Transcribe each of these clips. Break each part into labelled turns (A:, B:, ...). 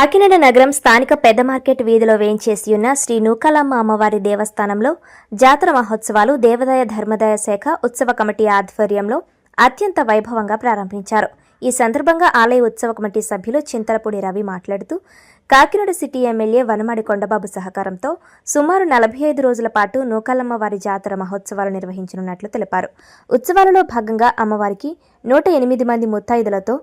A: కాకినాడ నగరం స్థానిక పెద్ద మార్కెట్ వీధిలో వేంచేసి ఉన్న శ్రీ నూకాలమ్మ అమ్మవారి దేవస్థానంలో జాతర మహోత్సవాలు దేవాదాయ ధర్మదాయ శాఖ ఉత్సవ కమిటీ ఆధ్వర్యంలో అత్యంత వైభవంగా ప్రారంభించారు. ఈ సందర్భంగా ఆలయ ఉత్సవ కమిటీ సభ్యులు చింతలపూడి రవి మాట్లాడుతూ కాకినాడ సిటీ ఎమ్మెల్యే వనమాడి కొండబాబు సహకారంతో సుమారు 45 రోజుల పాటు నూకాలమ్మ వారి జాతర మహోత్సవాలు నిర్వహించనున్నట్లు తెలిపారు. ఉత్సవాలలో భాగంగా అమ్మవారికి 108 మంది ముత్తైదులతో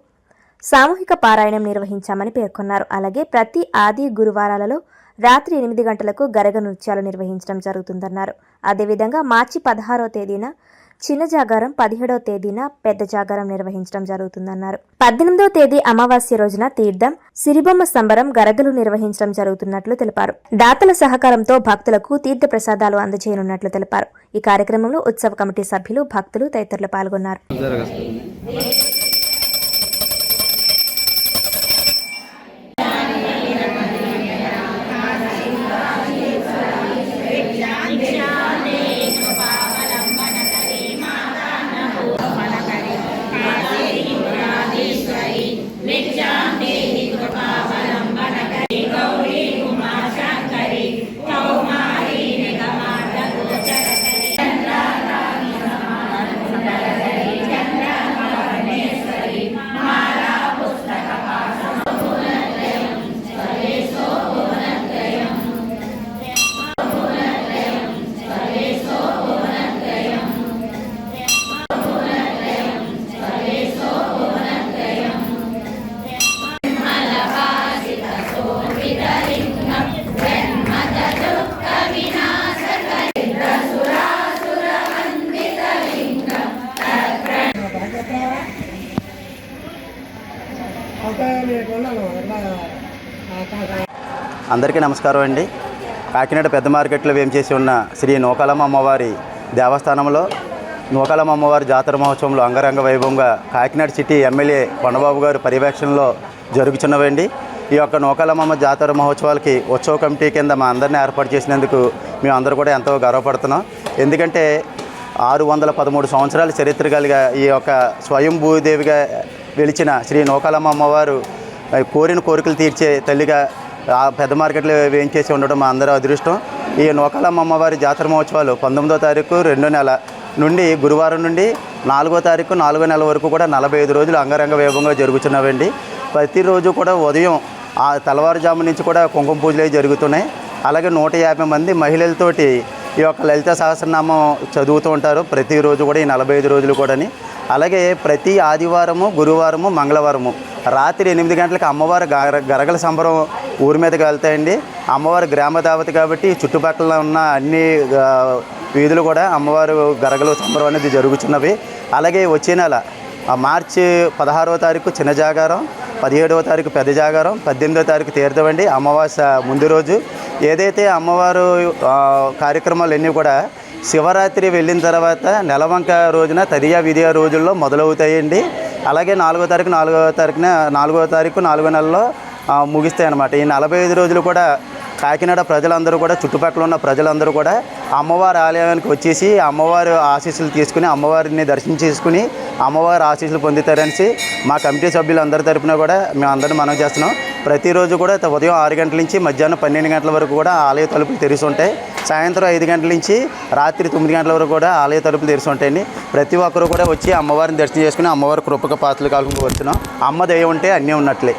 A: సామూహిక పారాయణం నిర్వహించామని పేర్కొన్నారు. అలాగే ప్రతి ఆది గురువారాలలో రాత్రి 8 గంటలకు గరగ నృత్యాలు నిర్వహించడం జరుగుతుందన్నారు. అదేవిధంగా మార్చి 16వ తేదీన చిన్న జాగారం, 17వ తేదీన పెద్ద జాగారం నిర్వహించడం జరుగుతుందన్నారు. 18వ తేదీ అమావాస్య రోజున తీర్థం, సిరిబొమ్మ సంబరం, గరగలు నిర్వహించడం జరుగుతున్నట్లు తెలిపారు. దాతల సహకారంతో భక్తులకు తీర్థ ప్రసాదాలు అందజేయనున్నట్లు తెలిపారు. ఈ కార్యక్రమంలో ఉత్సవ కమిటీ సభ్యులు, భక్తులు తదితరులు పాల్గొన్నారు.
B: అందరికీ నమస్కారం అండి. కాకినాడ పెద్ద మార్కెట్లో వేంచేసి ఉన్న శ్రీ నూకాలమ్మ అమ్మవారి దేవస్థానంలో నూకాలమ్మ అమ్మవారి జాతర మహోత్సవంలో అంగరంగ వైభవంగా కాకినాడ సిటీ ఎమ్మెల్యే కొండబాబు గారి పర్యవేక్షణలో జరుగుతున్నవండి. ఈ యొక్క నూకాలమ్మ జాతర మహోత్సవాలకి ఉత్సవ కమిటీ కింద మా అందరినీ ఏర్పాటు చేసినందుకు మేము అందరూ కూడా ఎంతో గర్వపడుతున్నాం. ఎందుకంటే 613 సంవత్సరాల చరిత్ర కలిగ ఈ యొక్క స్వయంభూదేవిగా వెలిచిన శ్రీ నూకాలమ్మ అమ్మవారు కోరిన కోరికలు తీర్చే తల్లిగా పెద్ద మార్కెట్లో వేయించేసి ఉండడం మా అందరూ అదృష్టం. ఈ నూకాలమ్మ అమ్మవారి జాతర మహోత్సవాలు 19వ తారీఖు 2వ నెల నుండి గురువారం నుండి 4వ తారీఖు 4వ నెల వరకు కూడా 45 రోజులు అంగరంగ వైభవంగా జరుగుతున్నవండి. ప్రతిరోజు కూడా ఉదయం తెల్లవారుజాము నుంచి కూడా కుంకుమ పూజలు జరుగుతున్నాయి. అలాగే 150 మంది మహిళలతోటి ఈ యొక్క లలిత సహస్రనామం చదువుతూ ఉంటారు ప్రతిరోజు కూడా, ఈ 45 రోజులు కూడాని. అలాగే ప్రతి ఆదివారము, గురువారము, మంగళవారము రాత్రి 8 గంటలకు అమ్మవారి గరగల సంబరం ఊరి మీదకి వెళ్తాయండి. అమ్మవారి గ్రామ దేవత కాబట్టి చుట్టుపక్కల ఉన్న అన్ని వీధులు కూడా అమ్మవారు గరగల సంబరం అనేది జరుగుతున్నవి. అలాగే వచ్చే నెల మార్చి 16వ తారీఖు చిన్న జాగారం, 17వ తారీఖు పెద్ద జాగారం, 18వ తారీఖు తీర్థం అండి. అమావాస్య ముందు రోజు ఏదైతే అమ్మవారు కార్యక్రమాలన్నీ కూడా శివరాత్రి వెళ్ళిన తర్వాత నెలవంక రోజున తదియా విధియా రోజుల్లో మొదలవుతాయండి. అలాగే 4వ తారీఖు 4వ నెలలో ముగిస్తాయి అన్నమాట. ఈ 45 రోజులు కూడా కాకినాడ ప్రజలందరూ కూడా, చుట్టుపక్కల ఉన్న ప్రజలందరూ కూడా అమ్మవారి ఆలయానికి వచ్చేసి అమ్మవారి ఆశీస్సులు తీసుకుని, అమ్మవారిని దర్శనం చేసుకుని అమ్మవారి ఆశీస్సులు పొందుతారనేసి మా కమిటీ సభ్యులందరి తరపున కూడా మేము అందరినీ మనవి చేస్తున్నాం. ప్రతిరోజు కూడా ఉదయం 6 గంటల నుంచి మధ్యాహ్నం 12 గంటల వరకు కూడా ఆలయ తలుపులు తెరిచి ఉంటాయి. సాయంత్రం 5 గంటల నుంచి రాత్రి 9 గంటల వరకు కూడా ఆలయ తలుపులు తెరిచి ఉంటాయండి. ప్రతి ఒక్కరు కూడా వచ్చి అమ్మవారిని దర్శనం చేసుకుని అమ్మవారి కృపక పాత్రలు కాకుండా వచ్చినాం. అమ్మ దయ ఉంటే అన్నీ ఉన్నట్లే.